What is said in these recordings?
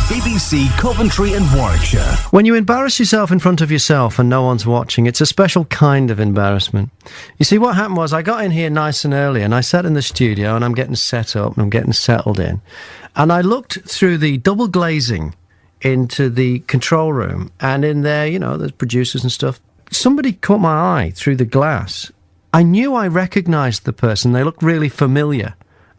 BBC Coventry and Warwickshire. When you embarrass yourself in front of yourself and no one's watching, it's a special kind of embarrassment. You see, what happened was I got in here nice and early and I sat in the studio and I'm getting set up and I'm getting settled in. And I looked through the double glazing into the control room, and in there, you know, there's producers and stuff. Somebody caught my eye through the glass. I knew I recognised the person. They looked really familiar.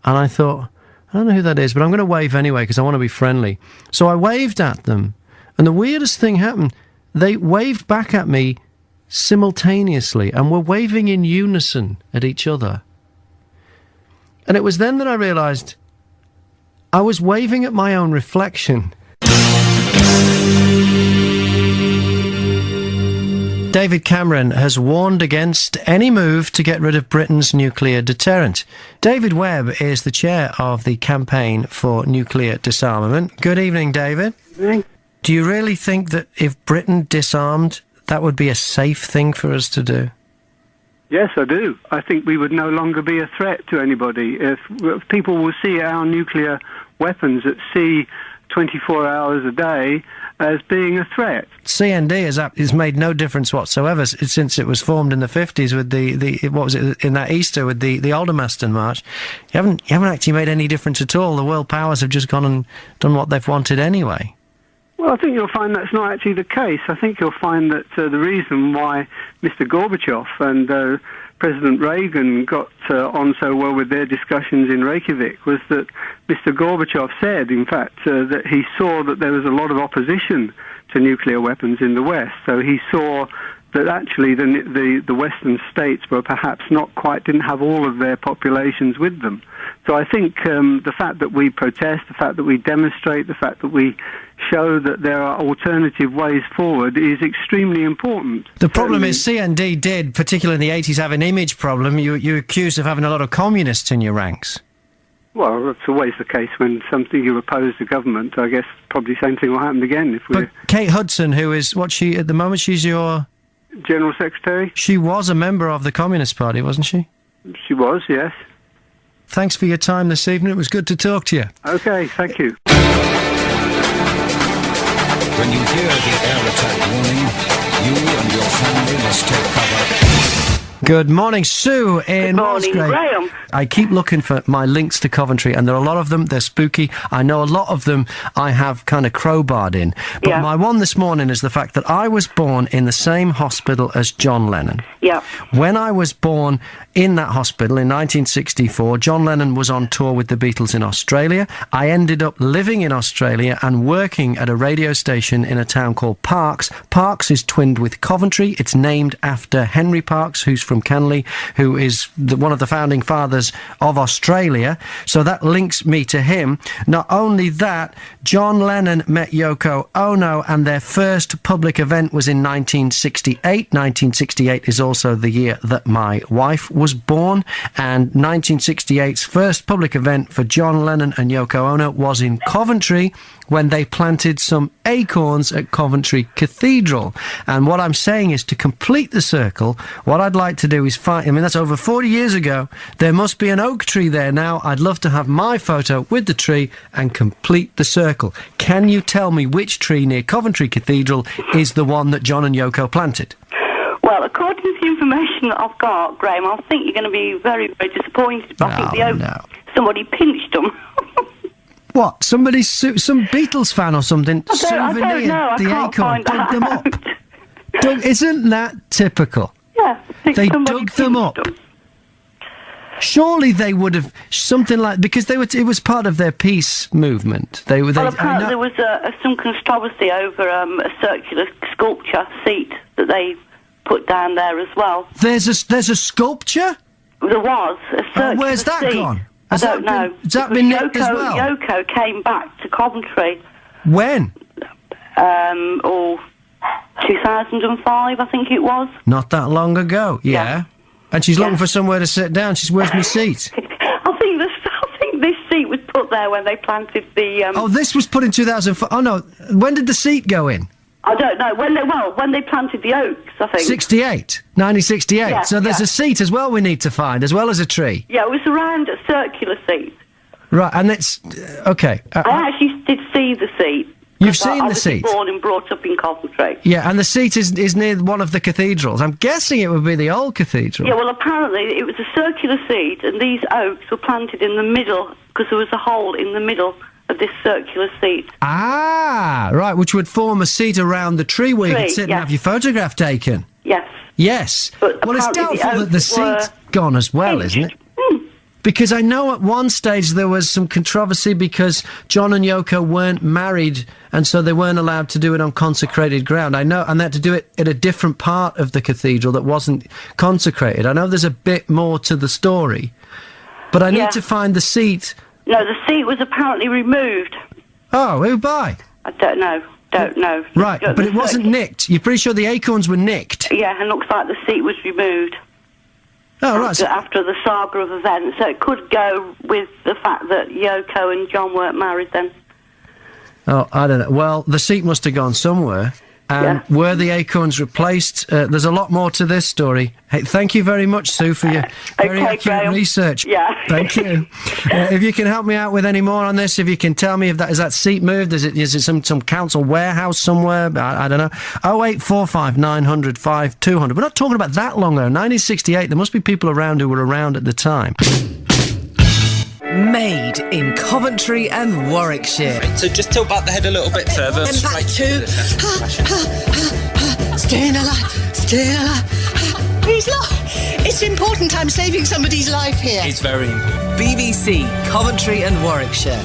And I thought, I don't know who that is, but I'm going to wave anyway because I want to be friendly. So I waved at them, and the weirdest thing happened. They waved back at me simultaneously and were waving in unison at each other. And it was then that I realised I was waving at my own reflection. David Cameron has warned against any move to get rid of Britain's nuclear deterrent. David Webb is the chair of the Campaign for Nuclear Disarmament. Good evening, David. Good evening. Do you really think that if Britain disarmed, that would be a safe thing for us to do? Yes, I do. I think we would no longer be a threat to anybody. If people will see our nuclear weapons at sea 24 hours a day as being a threat. CND has made no difference whatsoever since it was formed in the 50s with the what was it, in that Easter with the Aldermaston March. You haven't actually made any difference at all. The world powers have just gone and done what they've wanted anyway. Well, I think you'll find that's not actually the case. I think you'll find that the reason why Mr. Gorbachev and President Reagan got on so well with their discussions in Reykjavik was that Mr. Gorbachev said, in fact, that he saw that there was a lot of opposition to nuclear weapons in the West. So he saw that actually the Western states were perhaps didn't have all of their populations with them. So I think the fact that we protest, the fact that we demonstrate, the fact that we show that there are alternative ways forward is extremely important. The problem is CND did, particularly in the 80s, have an image problem. You're accused of having a lot of communists in your ranks. Well, that's always the case when you oppose the government. I guess probably the same thing will happen again. But Kate Hudson, who is, at the moment, she's your... General Secretary? She was a member of the Communist Party, wasn't she? She was, yes. Thanks for your time this evening. It was good to talk to you. OK, thank you. When you hear the air attack warning, you and your family must take cover. Good morning, Sue in Good morning, Musgrave. Graham. I keep looking for my links to Coventry, and there are a lot of them. They're spooky. I know a lot of them I have kind of crowbarred in. But my one this morning is the fact that I was born in the same hospital as John Lennon. Yeah. When I was born in that hospital in 1964, John Lennon was on tour with the Beatles in Australia. I ended up living in Australia and working at a radio station in a town called Parkes. Parkes is twinned with Coventry. It's named after Henry Parkes, who's from Canley, who is one of the founding fathers of Australia. So that links me to him. Not only that, John Lennon met Yoko Ono, and their first public event was in 1968. 1968 is also the year that my wife was born, and 1968's first public event for John Lennon and Yoko Ono was in Coventry, when they planted some acorns at Coventry Cathedral. And what I'm saying is, to complete the circle, what I'd like to do is that's over 40 years ago. There must be an oak tree there now. I'd love to have my photo with the tree and complete the circle. Can you tell me which tree near Coventry Cathedral is the one that John and Yoko planted? Well, according to the information that I've got, Graham, I think you're going to be very, very disappointed. I think the oak, somebody pinched them. What? Some Beatles fan or something souvenir the acorn, dug them up. Isn't that typical? Yeah. They dug them up. Surely they would have something like, because it was part of their peace movement. Apparently there was some controversy over a circular sculpture seat that they put down there as well. There's a sculpture? There was a circular where's that seat. Gone? I don't know. Has that been nicked as well? Yoko came back to Coventry. When? 2005, I think it was. Not that long ago, yeah. And she's looking for somewhere to sit down. Where's my seat? I think this seat was put there when they planted the... Oh, this was put in 2005. Oh, no. When did the seat go in? I don't know. When they planted the oaks, I think. 1968. Yeah, so there's a seat as well we need to find, as well as a tree. Yeah, it was around a circular seat. Right, and it's... okay. I actually did see the seat. You've seen the seat? I was born and brought up in Coventry. Yeah, and the seat is near one of the cathedrals. I'm guessing it would be the old cathedral. Yeah, well, apparently it was a circular seat, and these oaks were planted in the middle because there was a hole in the middle of this circular seat. Ah, right, which would form a seat around the tree where you could sit and have your photograph taken. Yes. Yes. But well, it's doubtful that the seat's gone as well, isn't it? Because I know at one stage there was some controversy because John and Yoko weren't married, and so they weren't allowed to do it on consecrated ground. I know, and they had to do it in a different part of the cathedral that wasn't consecrated. I know there's a bit more to the story, but I need to find the seat. No, the seat was apparently removed. Oh, who by? I don't know. Right, but it wasn't nicked. You're pretty sure the acorns were nicked? Yeah, and looks like the seat was removed. Oh, right. After the saga of events. So it could go with the fact that Yoko and John weren't married then. Oh, I don't know. Well, the seat must have gone somewhere. And were the acorns replaced? There's a lot more to this story. Hey, thank you very much, Sue, for your very accurate research. Yeah. Thank you. If you can help me out with any more on this, if you can tell me if that is that seat moved, is it some council warehouse somewhere? I don't know. 0845 900 5200. We're not talking about that long ago. 1968. There must be people around who were around at the time. Made in Coventry and Warwickshire. So just tilt back the head a little bit further. And back to staying alive. He's it's important I'm saving somebody's life here. It's very important. BBC, Coventry and Warwickshire.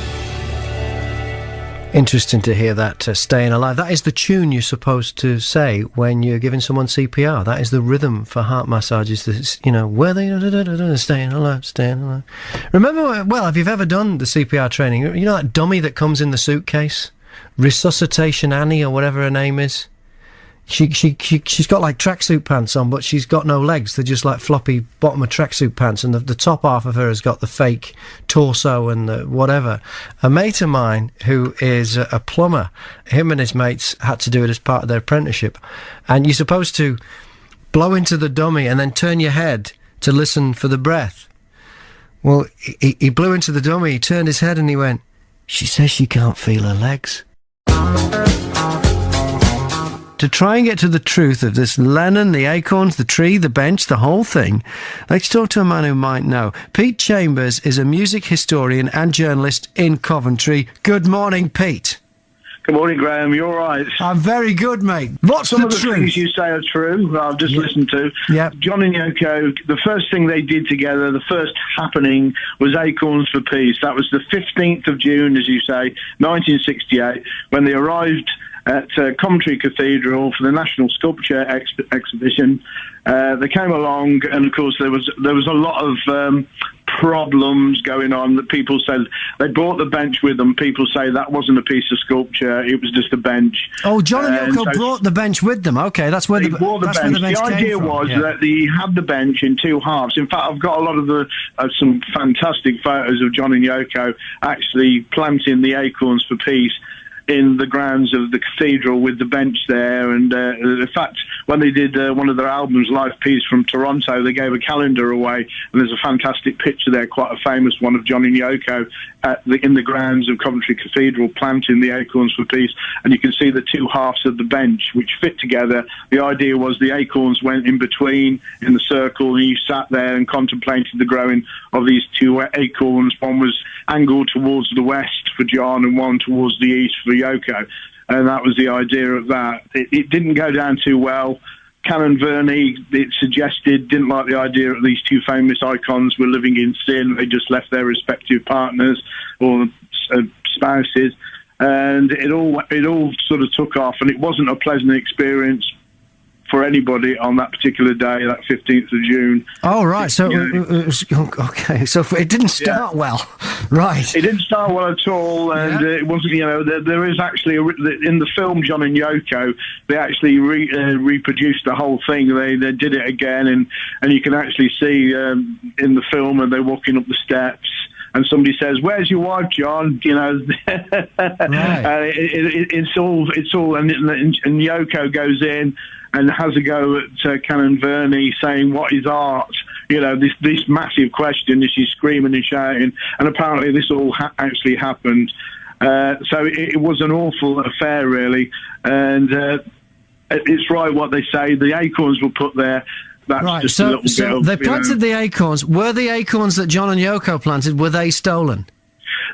Interesting to hear that, staying alive. That is the tune you're supposed to say when you're giving someone CPR. That is the rhythm for heart massages. Where they staying alive. Remember, if you've ever done the CPR training, you know that dummy that comes in the suitcase? Resuscitation Annie or whatever her name is? She's got like tracksuit pants on, but she's got no legs. They're just like floppy bottom of tracksuit pants, and the top half of her has got the fake torso and the whatever. A mate of mine who is a plumber, him and his mates had to do it as part of their apprenticeship, and you're supposed to blow into the dummy and then turn your head to listen for the breath. Well, he blew into the dummy, he turned his head and he went, "She says she can't feel her legs." To try and get to the truth of this Lennon, the acorns, the tree, the bench, the whole thing, let's talk to a man who might know. Pete Chambers is a music historian and journalist in Coventry. Good morning, Pete. Good morning, Graham. You all right? I'm very good, mate. What's Some the of the truth? things you say are true. I've just listened to. Yeah. John and Yoko, the first thing they did together, the first happening, was Acorns for Peace. That was the 15th of June, as you say, 1968, when they arrived at Coventry Cathedral for the National Sculpture exhibition. They came along, and of course there was a lot of problems going on. That people said they brought the bench with them. People say that wasn't a piece of sculpture; it was just a bench. Oh, John and Yoko brought the bench with them. Okay, that's where they brought the bench. The idea was that they had the bench in two halves. In fact, I've got a lot of some fantastic photos of John and Yoko actually planting the acorns for peace in the grounds of the cathedral with the bench there. And in fact, when they did one of their albums, Live Peace from Toronto, they gave a calendar away, and there's a fantastic picture there, quite a famous one, of John and Yoko in the grounds of Coventry Cathedral planting the acorns for peace. And you can see the two halves of the bench which fit together. The idea was the acorns went in between in the circle, and you sat there and contemplated the growing of these two acorns. One was angled towards the west for John and one towards the east for Yoko, and that was the idea of that. It didn't go down too well. Canon Verney, it suggested, didn't like the idea that these two famous icons were living in sin. They just left their respective partners or spouses, and it all sort of took off, and it wasn't a pleasant experience for anybody on that particular day, that 15th of June. Oh, right. So, okay. So it didn't start well. Right. It didn't start well at all, and it wasn't, there is actually, in the film John and Yoko, they actually reproduced the whole thing. They did it again, and you can actually see in the film, and they're walking up the steps, and somebody says, "Where's your wife, John?" Right. It's all, and Yoko goes in and has a go at Canon Verney, saying, "What is art?" This massive question as she's screaming and shouting. And apparently this all actually happened. So it was an awful affair, really. And it's right what they say. The acorns were put there. That's right, just so, a little bit so of, they planted the acorns. Were the acorns that John and Yoko planted, were they stolen?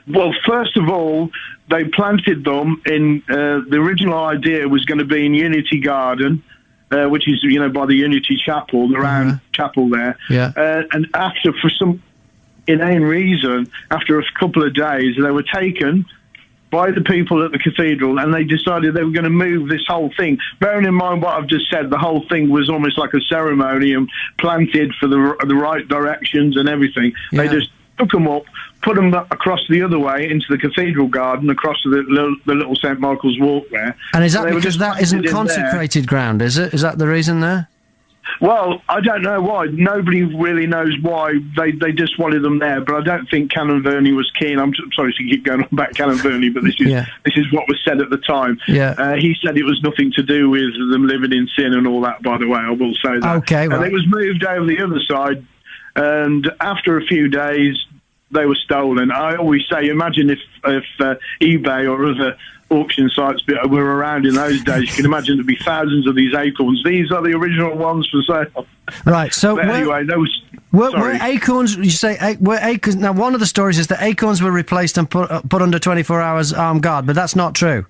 Well, first of all, they planted them in, the original idea was going to be in Unity Garden, which is, by the Unity Chapel, the round chapel there. Yeah. And after, for some inane reason, after a couple of days, they were taken by the people at the cathedral, and they decided they were going to move this whole thing. Bearing in mind what I've just said, the whole thing was almost like a ceremony and planted for the right directions and everything. Yeah. They just took them up, put them across the other way into the cathedral garden, across the little St. Michael's Walk there. And is that They were because just that isn't planted in there. consecrated ground, is it? Is that the reason there? Well, I don't know why. Nobody really knows why. They just wanted them there, but I don't think Canon Verney was keen. I'm sorry to keep going on about Canon Verney, but this is what was said at the time. Yeah. He said it was nothing to do with them living in sin and all that, by the way, I will say that. Okay, right. And it was moved over the other side, and after a few days, they were stolen. I always say, imagine if eBay or other auction sites were around in those days. You can imagine there'd be thousands of these acorns. These are the original ones for sale. Right, so but anyway, those... Were acorns, you say, were acorns... Now, one of the stories is that acorns were replaced and put under 24 hours armed guard, but that's not true.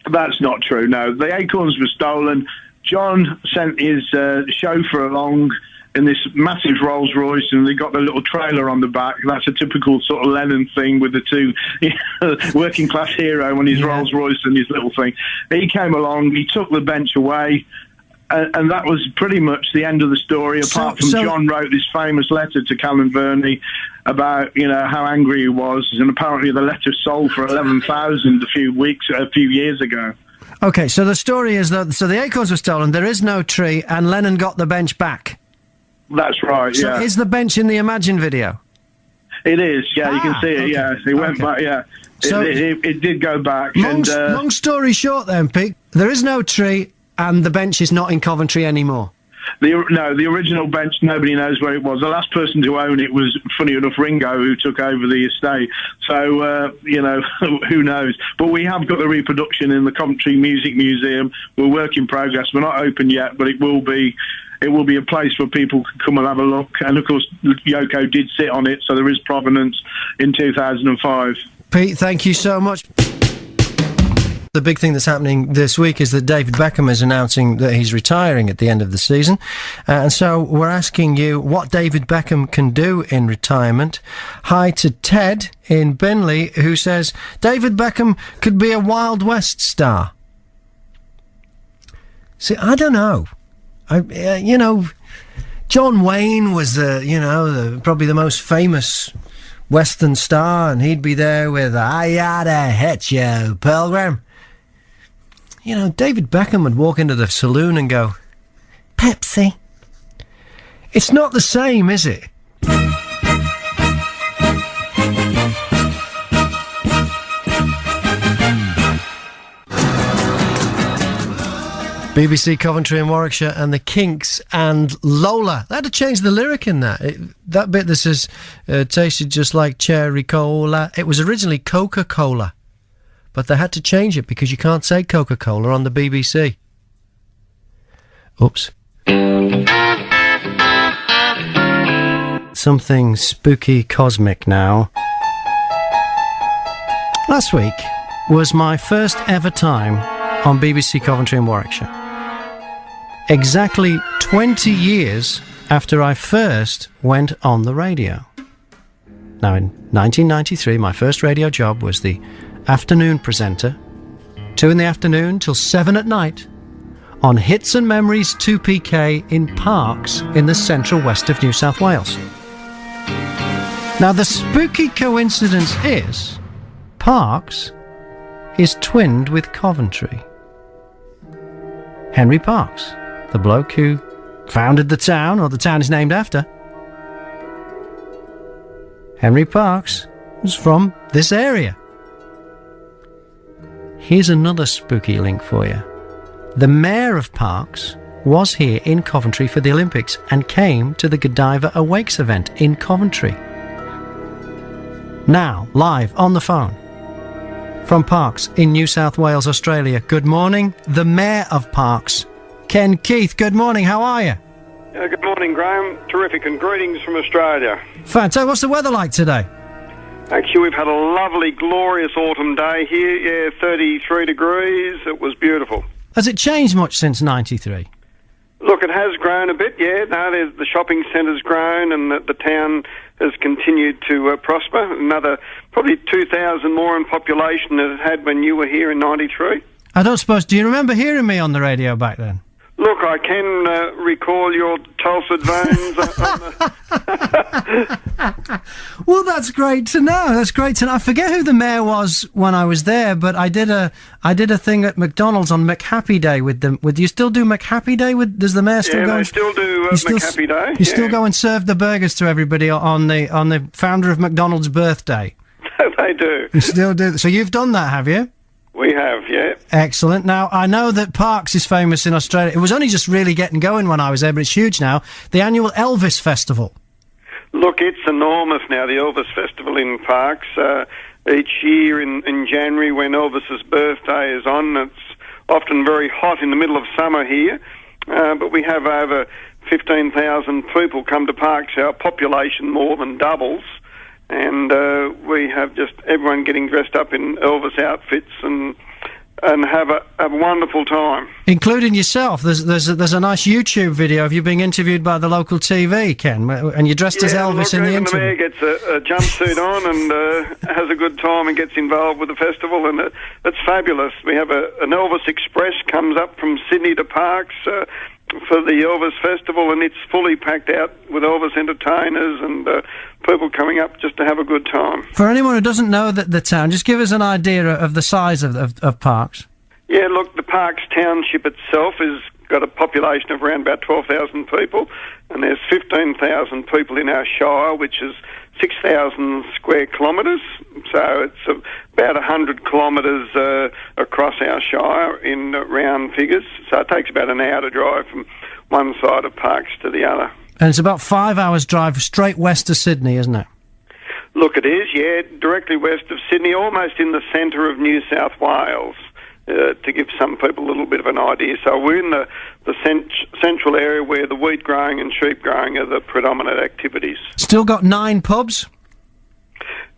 That's not true, no. The acorns were stolen. John sent his chauffeur along in this massive Rolls Royce, and they got the little trailer on the back. That's a typical sort of Lennon thing with the two working class hero and his Rolls Royce and his little thing. He came along, he took the bench away, and that was pretty much the end of the story, apart from John wrote this famous letter to Canon Verney about, how angry he was, and apparently the letter sold for 11,000 a few years ago. Okay, so the story is that the acorns were stolen, there is no tree, and Lennon got the bench back. That's right, So is the bench in the Imagine video? It is, yeah, you can see it, yeah. It went back, yeah. So it did go back. Long story short then, Pete, there is no tree and the bench is not in Coventry anymore. The original bench, nobody knows where it was. The last person to own it was, funny enough, Ringo, who took over the estate. So, who knows? But we have got the reproduction in the Coventry Music Museum. We're work in progress. We're not open yet, but it will be a place where people can come and have a look. And, of course, Yoko did sit on it, so there is provenance in 2005. Pete, thank you so much. The big thing that's happening this week is that David Beckham is announcing that he's retiring at the end of the season. And so we're asking you what David Beckham can do in retirement. Hi to Ted in Benley, who says David Beckham could be a Wild West star. See, I don't know. John Wayne was probably the most famous Western star, and he'd be there with I oughta hit you, Pilgrim. David Beckham would walk into the saloon and go, Pepsi. It's not the same, is it? BBC Coventry and Warwickshire and the Kinks and Lola. They had to change the lyric in that. That bit that says, tasted just like cherry cola. It was originally Coca-Cola. But they had to change it because you can't say Coca-Cola on the BBC. Oops. Something spooky cosmic now. Last week was my first ever time on BBC Coventry and Warwickshire. Exactly 20 years after I first went on the radio. Now, in 1993, my first radio job was the afternoon presenter, 2 in the afternoon till 7 at night, on Hits and Memories 2PK in Parks in the central west of New South Wales. Now, the spooky coincidence is Parks is twinned with Coventry. Henry Parks, the bloke who founded the town, or the town is named after. Henry Parks was from this area. Here's another spooky link for you. The mayor of Parks was here in Coventry for the Olympics and came to the Godiva Awakes event in Coventry. Now, live on the phone, from Parkes in New South Wales, Australia. Good morning, the Mayor of Parkes, Ken Keith. Good morning, how are you? Good morning, Graham. Terrific, and greetings from Australia. Fantastic. What's the weather like today? Actually, we've had a lovely, glorious autumn day here. 33 degrees. It was beautiful. Has it changed much since 93? Look, it has grown a bit, yeah. No, the shopping centre's grown, and the town has continued to prosper. Another probably 2,000 more in population than it had when you were here in 93. I don't suppose... Do you remember hearing me on the radio back then? Look, I can recall your dulcet tones. Well, that's great to know. That's great to know. I forget who the mayor was when I was there, but I did a thing at McDonald's on McHappy Day with them. Do you still do McHappy Day? Does the mayor still go? Yeah, they still do McHappy Day. You still go and serve the burgers to everybody on the founder of McDonald's birthday. They do. You still do. So you've done that, have you? We have, yeah. Excellent. Now, I know that Parkes is famous in Australia. It was only just really getting going when I was there, but it's huge now. The annual Elvis Festival. Look, it's enormous now, the Elvis Festival in Parkes. Each year in January when Elvis's birthday is on, it's often very hot in the middle of summer here, but we have over 15,000 people come to Parkes. Our population more than doubles. And we have just everyone getting dressed up in Elvis outfits and have a wonderful time, including yourself. There's a nice YouTube video of you being interviewed by the local TV, Ken, and you're dressed as Elvis in the interview. The mayor gets a jumpsuit on and has a good time and gets involved with the festival, and it's fabulous. We have an Elvis Express comes up from Sydney to Parkes for the Elvis Festival, and it's fully packed out with Elvis entertainers and people coming up just to have a good time. For anyone who doesn't know the town, just give us an idea of the size of Parkes. Yeah, look, the Parkes township itself has got a population of around about 12,000 people, and there's 15,000 people in our shire, which is 6,000 square kilometres, so it's about 100 kilometres across our shire in round figures, so it takes about an hour to drive from one side of Parkes to the other. And it's about 5 hours drive straight west of Sydney, isn't it? Look, it is, yeah, directly west of Sydney, almost in the centre of New South Wales. To give some people a little bit of an idea. So we're in the central area where the wheat growing and sheep growing are the predominant activities. Still got 9 pubs?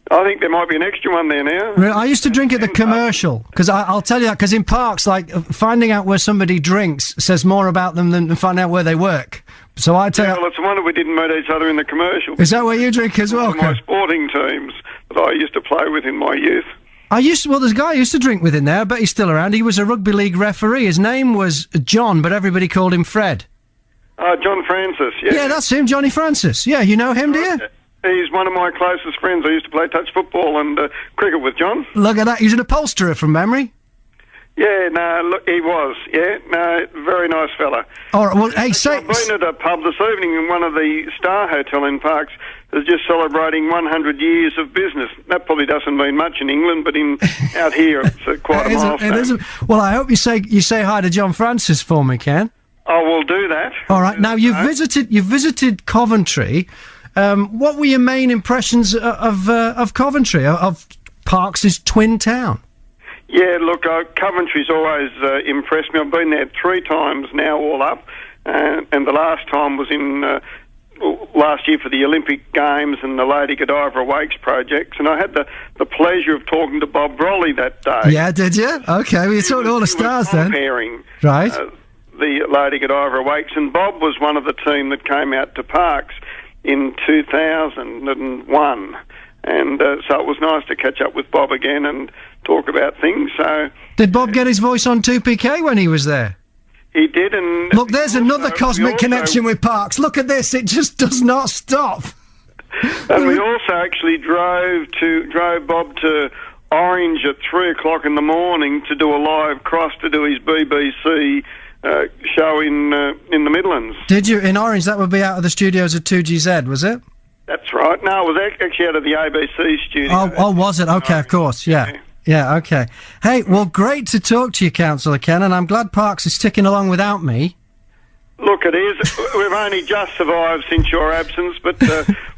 I think there might be an extra one there now. I used to drink at the Commercial, because I'll tell you that, because in Parkes, like, finding out where somebody drinks says more about them than finding out where they work. So I tell you... Well, it's a wonder we didn't meet each other in the Commercial. Is that where you drink as well? My sporting teams that I used to play with in my youth. There's a guy I used to drink with in there. I bet he's still around. He was a rugby league referee. His name was John, but everybody called him Fred. John Francis, yeah. Yeah, that's him, Johnny Francis. Yeah, you know him, do you? He's one of my closest friends. I used to play touch football and cricket with John. Look at that. He's an upholsterer from memory. Yeah, no, look, he was. Yeah, no, very nice fella. All right, well, hey, I've been at a pub this evening in one of the Star Hotel in Parkes is just celebrating 100 years of business. That probably doesn't mean much in England, but out here it's quite a milestone. Well, I hope you say hi to John Francis for me, Ken. I will do that. All right. Now you've visited Coventry. What were your main impressions of Coventry, of Parkes' twin town? Yeah, look, Coventry's always impressed me. I've been there 3 times now, all up, and the last time was in last year for the Olympic Games and the Lady Godiva Awakes projects, and I had the pleasure of talking to Bob Brolly that day. Yeah, did you? Okay, well, you talked to all the stars then. Comparing, right, the Lady Godiva Awakes, and Bob was one of the team that came out to Parkes in 2001. And so it was nice to catch up with Bob again and talk about things. So, did Bob get his voice on 2PK when he was there? He did, and look, there's another cosmic connection with Parkes. Look at this; it just does not stop. And we also actually drove Bob to Orange at 3:00 in the morning to do a live cross to do his BBC show in the Midlands. Did you in Orange? That would be out of the studios at 2GZ, was it? That's right. No, it was actually out of the ABC studio. Oh, was it? Okay, of course, yeah. Yeah, okay. Hey, well, great to talk to you, Councillor Ken, and I'm glad Parkes is sticking along without me. Look, it is. We've only just survived since your absence, but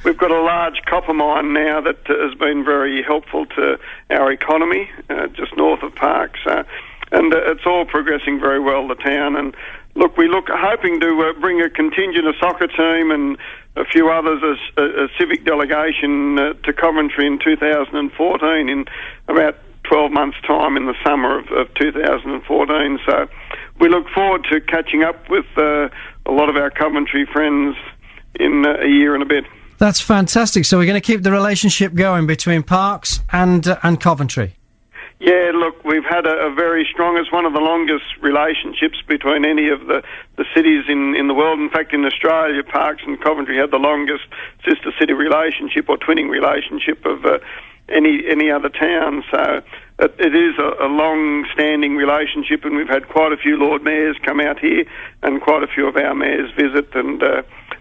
we've got a large copper mine now that has been very helpful to our economy, just north of Parkes, and it's all progressing very well, the town. And look, hoping to bring a contingent, a soccer team and a few others as a civic delegation to Coventry in 2014, in about 12 months' time in the summer of 2014. So we look forward to catching up with a lot of our Coventry friends in a year and a bit. That's fantastic. So we're going to keep the relationship going between Parkes and Coventry. Yeah, look, we've had a very strong, it's one of the longest relationships between any of the cities in the world. In fact, in Australia, Parkes and Coventry had the longest sister city relationship or twinning relationship of any other town. So it is a long-standing relationship, and we've had quite a few Lord Mayors come out here and quite a few of our mayors visit. And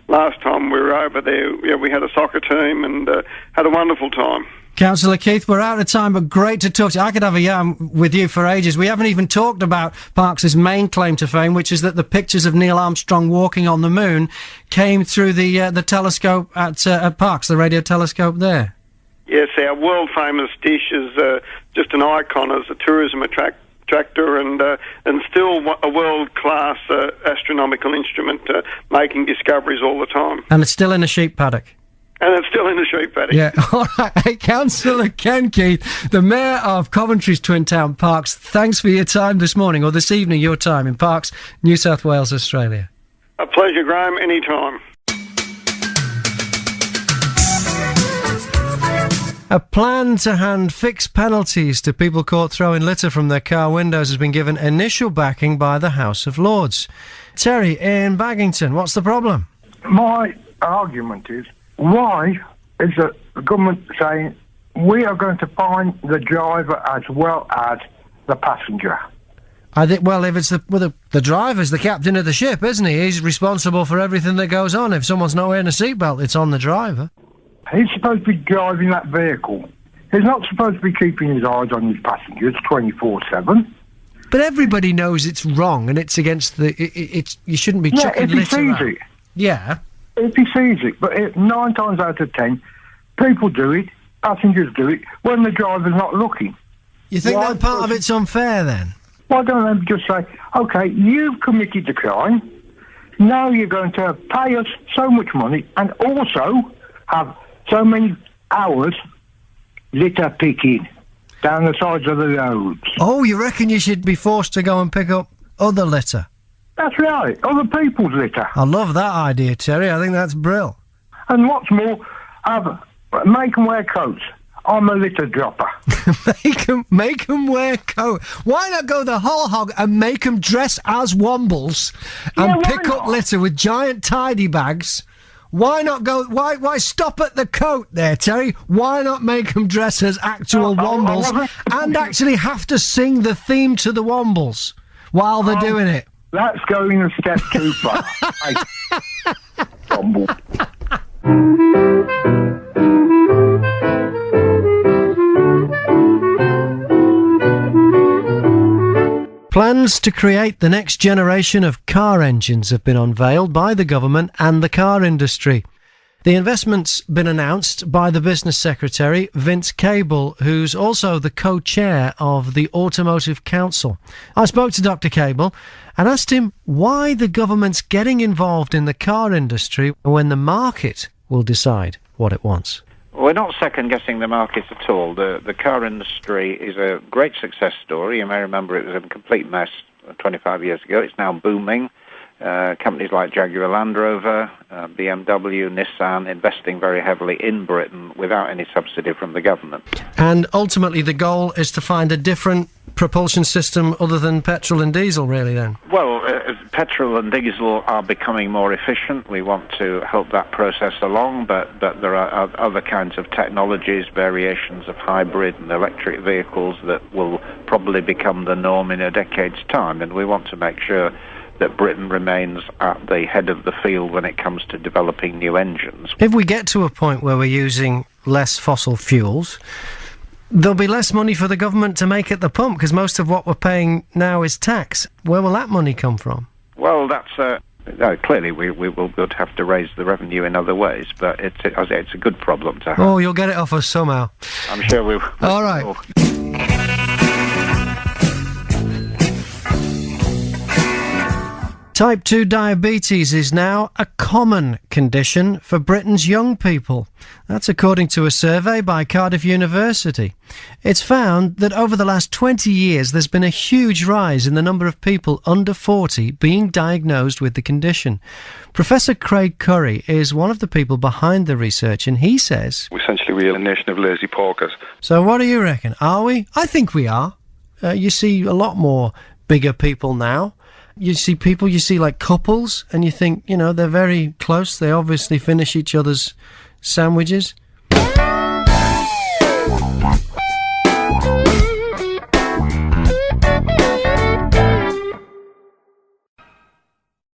last time we were over there, we had a soccer team and had a wonderful time. Councillor Keith, we're out of time, but great to talk to you. I could have a yarn with you for ages. We haven't even talked about Parkes' main claim to fame, which is that the pictures of Neil Armstrong walking on the moon came through the telescope at Parkes, the radio telescope there. Yes, our world-famous dish is just an icon as a tourism attractor and still a world-class astronomical instrument, making discoveries all the time. And it's still in a sheep paddock. And it's still in the sheep paddock. Yeah, all right. Hey, Councillor Ken Keith, the Mayor of Coventry's twin town, Parkes, thanks for your time this morning, or this evening, your time in Parkes, New South Wales, Australia. A pleasure, Graham, anytime. A plan to hand fixed penalties to people caught throwing litter from their car windows has been given initial backing by the House of Lords. Terry, in Baggington, what's the problem? My argument is, why is the government saying we are going to fine the driver as well as the passenger? I think, well, if it's the driver's the captain of the ship, isn't he? He's responsible for everything that goes on. If someone's not wearing a seatbelt, it's on the driver. He's supposed to be driving that vehicle. He's not supposed to be keeping his eyes on his passengers 24/7. But everybody knows it's wrong, and it's against the. You shouldn't be chucking litter around. If he sees it. Yeah. If he sees it, but 9 times out of 10, people do it, passengers do it, when the driver's not looking. You think that part of it's unfair, then? Why don't they just say, OK, you've committed the crime, now you're going to pay us so much money and also have so many hours litter picking down the sides of the roads. Oh, you reckon you should be forced to go and pick up other litter? That's right, other people's litter. I love that idea, Terry. I think that's brill. And what's more, make them wear coats. I'm a litter dropper. make them wear coats. Why not go the whole hog and make them dress as wombles and pick up litter with giant tidy bags? Why not go? Why stop at the coat there, Terry? Why not make them dress as actual wombles and actually have to sing the theme to the wombles while they're doing it? That's going a step too far. Plans to create the next generation of car engines have been unveiled by the government and the car industry. The investment's been announced by the Business Secretary, Vince Cable, who's also the co-chair of the Automotive Council. I spoke to Dr. Cable and asked him why the government's getting involved in the car industry when the market will decide what it wants. We're not second-guessing the market at all. The car industry is a great success story. You may remember it was a complete mess 25 years ago. It's now booming. Companies like Jaguar Land Rover, BMW, Nissan, investing very heavily in Britain without any subsidy from the government. And ultimately the goal is to find a different propulsion system other than petrol and diesel, really, then? Well, petrol and diesel are becoming more efficient. We want to help that process along, but there are other kinds of technologies, variations of hybrid and electric vehicles that will probably become the norm in a decade's time, and we want to make sure that Britain remains at the head of the field when it comes to developing new engines. If we get to a point where we're using less fossil fuels, there'll be less money for the government to make at the pump, because most of what we're paying now is tax. Where will that money come from? Well, that's Clearly, we would have to raise the revenue in other ways, but it's a good problem to have. Oh, you'll get it off us somehow. I'm sure we will. All right. Type 2 diabetes is now a common condition for Britain's young people. That's according to a survey by Cardiff University. It's found that over the last 20 years there's been a huge rise in the number of people under 40 being diagnosed with the condition. Professor Craig Curry is one of the people behind the research, and he says, essentially we are a nation of lazy porkers. So what do you reckon? Are we? I think we are. You see a lot more bigger people now. You see like couples, and you think, they're very close. They obviously finish each other's sandwiches.